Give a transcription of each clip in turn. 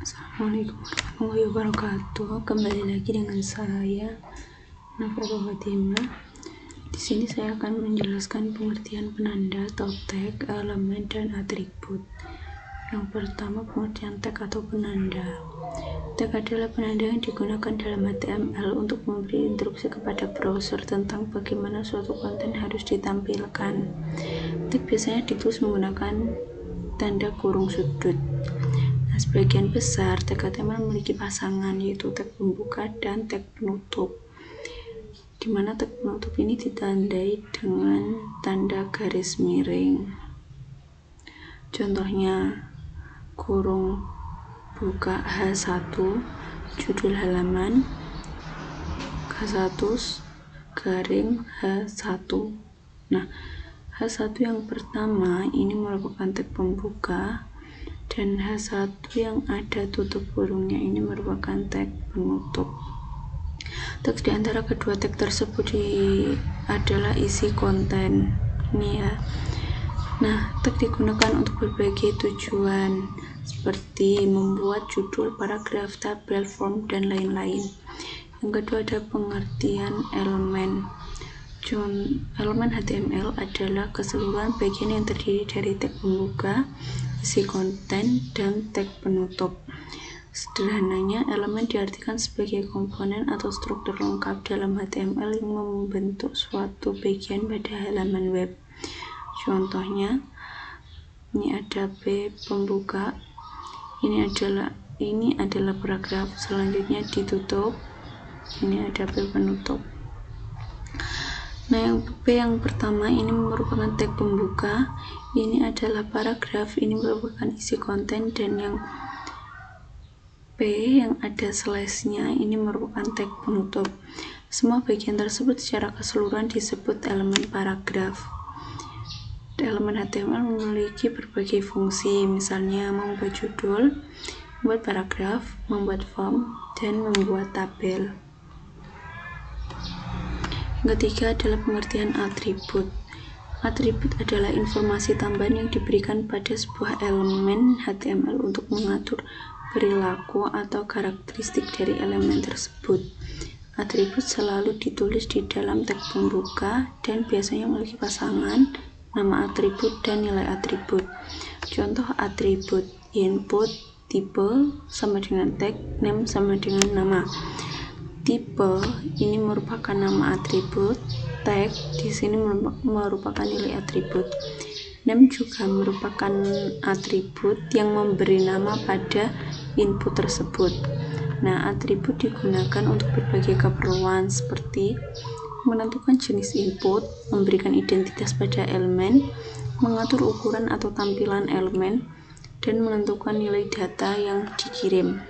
Assalamualaikum warahmatullahi wabarakatuh. Kembali lagi dengan saya Nafra Fatimah. Di sini saya akan menjelaskan pengertian penanda atau tag, elemen, dan atribut. Yang pertama, pengertian tag atau penanda. Tag adalah penanda yang digunakan dalam HTML untuk memberi instruksi kepada browser tentang bagaimana suatu konten harus ditampilkan. Tag biasanya ditulis menggunakan tanda kurung sudut. Sebagian besar tag HTML memiliki pasangan, yaitu tag pembuka dan tag penutup, di mana tag penutup ini ditandai dengan tanda garis miring. Contohnya, kurung buka H1 judul halaman, H1 garing H1. Nah, H1 yang pertama ini merupakan tag pembuka, dan H1 yang ada tutup kurungnya ini merupakan tag penutup. Tag di antara kedua tag tersebut adalah isi konten ini ya. Nah, tag digunakan untuk berbagai tujuan seperti membuat judul, paragraf, tabel, form, dan lain-lain. Yang kedua ada pengertian elemen. Elemen HTML adalah keseluruhan bagian yang terdiri dari tag pembuka, isi konten, dan tag penutup. Sederhananya, elemen diartikan sebagai komponen atau struktur lengkap dalam HTML yang membentuk suatu bagian pada halaman web. Contohnya, ini ada B pembuka, ini adalah paragraf, selanjutnya ditutup, ini ada B penutup. Nah, yang P yang pertama ini merupakan tag pembuka, ini adalah paragraf, ini merupakan isi konten, dan yang P yang ada slash-nya ini merupakan tag penutup. Semua bagian tersebut secara keseluruhan disebut elemen paragraf. Elemen HTML memiliki berbagai fungsi, misalnya membuat judul, membuat paragraf, membuat form, dan membuat tabel. Yang ketiga adalah pengertian atribut. Atribut adalah informasi tambahan yang diberikan pada sebuah elemen HTML untuk mengatur perilaku atau karakteristik dari elemen tersebut. Atribut selalu ditulis di dalam tag pembuka dan biasanya memiliki pasangan, nama atribut, dan nilai atribut. Contoh atribut: input, tipe sama dengan tag, name sama dengan nama. Tipe ini merupakan nama atribut, tag di sini merupakan nilai atribut. Name juga merupakan atribut yang memberi nama pada input tersebut. Nah, atribut digunakan untuk berbagai keperluan seperti menentukan jenis input, memberikan identitas pada elemen, mengatur ukuran atau tampilan elemen, dan menentukan nilai data yang dikirim.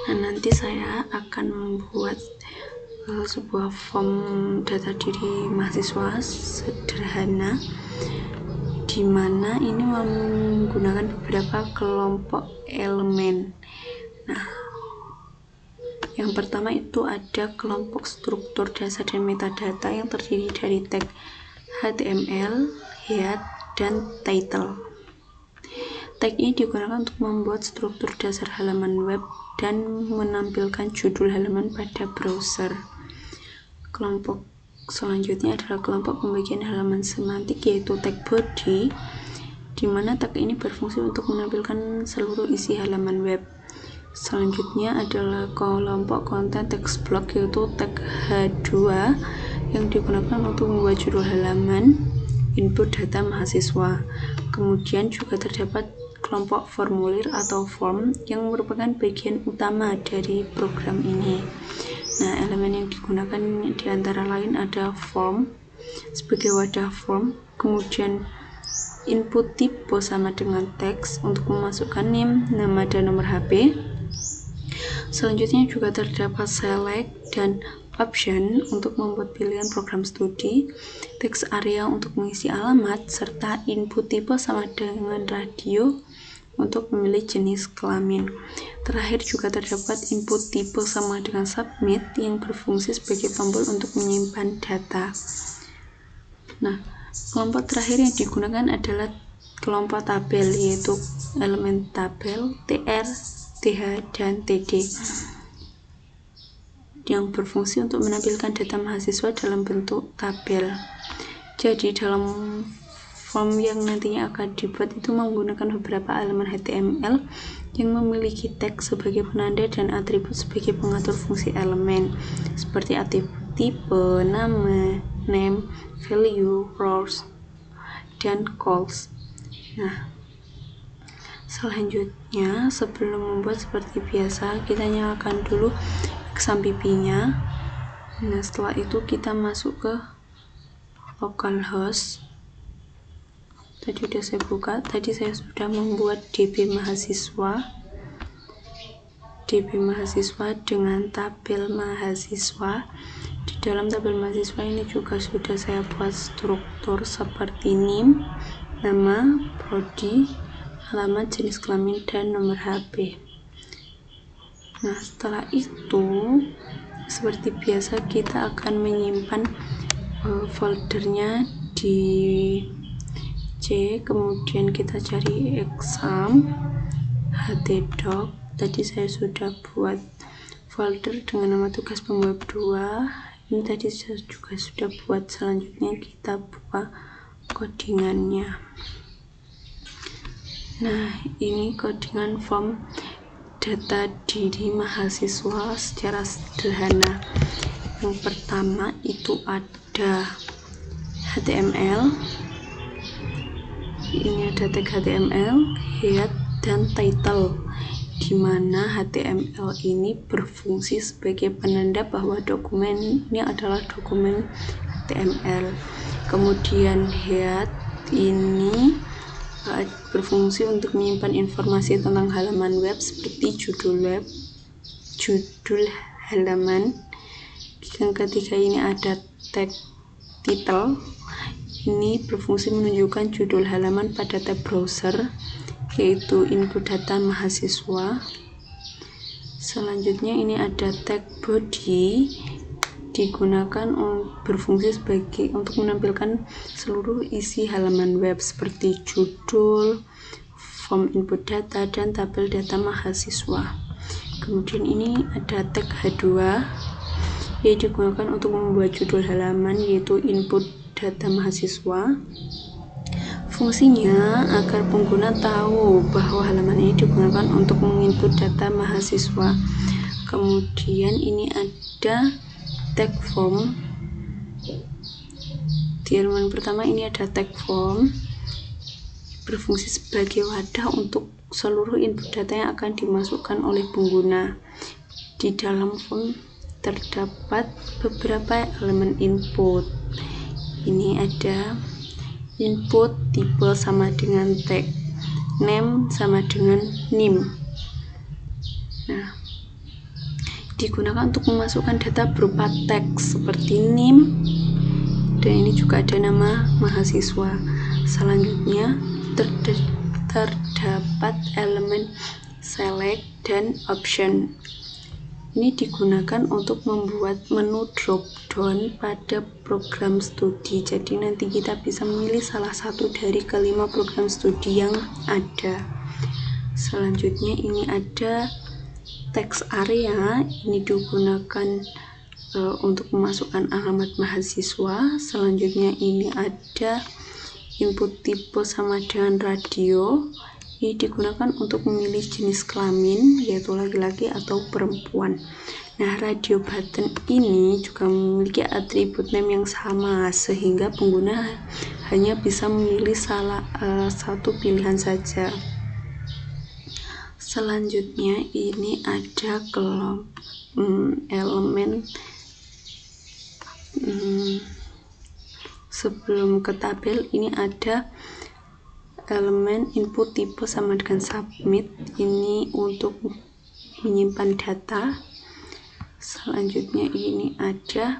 Nah, nanti saya akan membuat sebuah form data diri mahasiswa sederhana, di mana ini menggunakan beberapa kelompok elemen. Nah, yang pertama itu ada kelompok struktur dasar dan metadata yang terdiri dari tag HTML, head, dan title. Tag ini digunakan untuk membuat struktur dasar halaman web dan menampilkan judul halaman pada browser. Kelompok selanjutnya adalah kelompok pembagian halaman semantik, yaitu tag body, di mana tag ini berfungsi untuk menampilkan seluruh isi halaman web. Selanjutnya adalah kelompok konten text block, yaitu tag H2 yang digunakan untuk membuat judul halaman, input data mahasiswa. Kemudian juga terdapat kelompok formulir atau form yang merupakan bagian utama dari program ini. Nah, elemen yang digunakan di antara lain ada form sebagai wadah form, kemudian input tipe sama dengan teks untuk memasukkan name, nama, dan nomor HP. Selanjutnya juga terdapat select dan option untuk membuat pilihan program studi, text area untuk mengisi alamat, serta input tipe sama dengan radio untuk memilih jenis kelamin. Terakhir juga terdapat input tipe sama dengan submit yang berfungsi sebagai tombol untuk menyimpan data. Nah, kelompok terakhir yang digunakan adalah kelompok tabel, yaitu elemen tabel TR, TH, dan TD, yang berfungsi untuk menampilkan data mahasiswa dalam bentuk tabel. Jadi dalam form yang nantinya akan dibuat itu menggunakan beberapa elemen HTML yang memiliki teks sebagai penanda dan atribut sebagai pengatur fungsi elemen, seperti atribut tipe, nama, name, value, rows, dan calls. Nah, selanjutnya sebelum membuat seperti biasa, kita nyalakan dulu XAMPP-nya. Nah, setelah itu kita masuk ke localhost. Tadi udah saya buka, tadi saya sudah membuat DB mahasiswa dengan tabel mahasiswa. Di dalam tabel mahasiswa ini juga sudah saya buat struktur seperti NIM, nama, prodi, alamat, jenis kelamin, dan nomor HP. Nah, setelah itu seperti biasa kita akan menyimpan foldernya di C, kemudian kita cari exam htdoc. Tadi saya sudah buat folder dengan nama tugas pemweb 2. Ini tadi saya juga sudah buat. Selanjutnya kita buka codingannya. Nah, ini codingan form data diri mahasiswa secara sederhana. Yang pertama itu ada HTML. Ini ada tag HTML, head, dan title, di mana HTML ini berfungsi sebagai penanda bahwa dokumen ini adalah dokumen HTML. Kemudian head ini berfungsi untuk menyimpan informasi tentang halaman web seperti judul halaman. Yang ketiga ini ada tag title. Ini berfungsi menunjukkan judul halaman pada tab browser, yaitu input data mahasiswa. Selanjutnya ini ada tag body, digunakan berfungsi sebagai untuk menampilkan seluruh isi halaman web seperti judul, form input data, dan tabel data mahasiswa. Kemudian ini ada tag H2, yang digunakan untuk membuat judul halaman, yaitu input data mahasiswa. Fungsinya agar pengguna tahu bahwa halaman ini digunakan untuk menginput data mahasiswa. Kemudian ini ada tag form. Di halaman pertama ini ada tag form, berfungsi sebagai wadah untuk seluruh input data yang akan dimasukkan oleh pengguna. Di dalam form terdapat beberapa elemen input. Ini ada input tipe sama dengan tag, name sama dengan nim. Nah, digunakan untuk memasukkan data berupa teks seperti nim, dan ini juga ada nama mahasiswa. Selanjutnya terdapat elemen select dan option. Ini digunakan untuk membuat menu drop down pada program studi. Jadi nanti kita bisa memilih salah satu dari kelima program studi yang ada. Selanjutnya ini ada text area. Ini digunakan untuk memasukkan alamat mahasiswa. Selanjutnya ini ada input tipe sama dengan radio. Ini digunakan untuk memilih jenis kelamin, yaitu laki-laki atau perempuan. Nah, radio button ini juga memiliki atribut name yang sama, sehingga pengguna hanya bisa memilih salah satu pilihan saja. Selanjutnya ini ada elemen sebelum ke tabel. Ini ada elemen input tipe sama dengan submit, ini untuk menyimpan data. Selanjutnya ini ada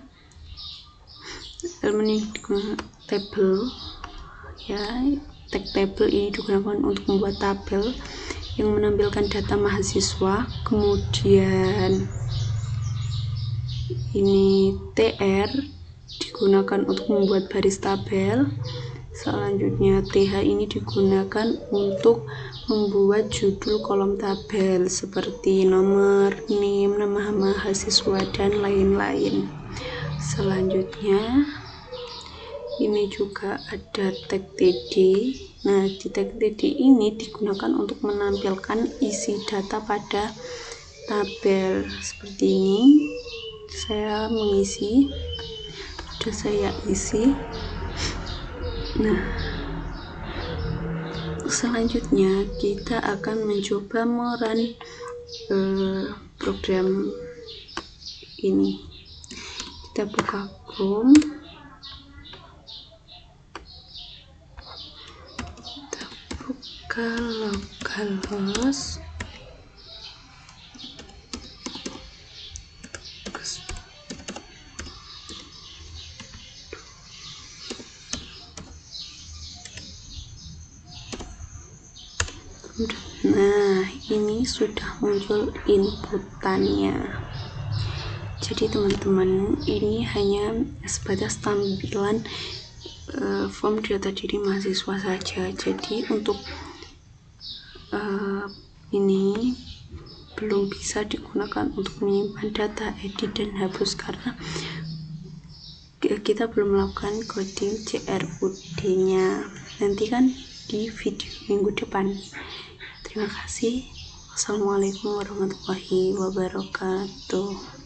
elemen table, ya, tag table ini digunakan untuk membuat tabel yang menampilkan data mahasiswa. Kemudian ini tr digunakan untuk membuat baris tabel. Selanjutnya, TH ini digunakan untuk membuat judul kolom tabel seperti nomor, NIM, nama mahasiswa, dan lain-lain. Selanjutnya, ini juga ada tag TD. Nah, di tag TD ini digunakan untuk menampilkan isi data pada tabel seperti ini. Saya mengisi, sudah saya isi. Nah, selanjutnya kita akan mencoba merun program ini. Kita buka Chrome, kita buka localhost, nah ini sudah muncul inputannya. Jadi teman-teman, ini hanya sebatas tampilan form data diri mahasiswa saja. Jadi untuk ini belum bisa digunakan untuk menyimpan data, edit, dan hapus karena kita belum melakukan coding CRUD-nya. Nantikan di video minggu depan. Terima kasih. Wassalamualaikum warahmatullahi wabarakatuh.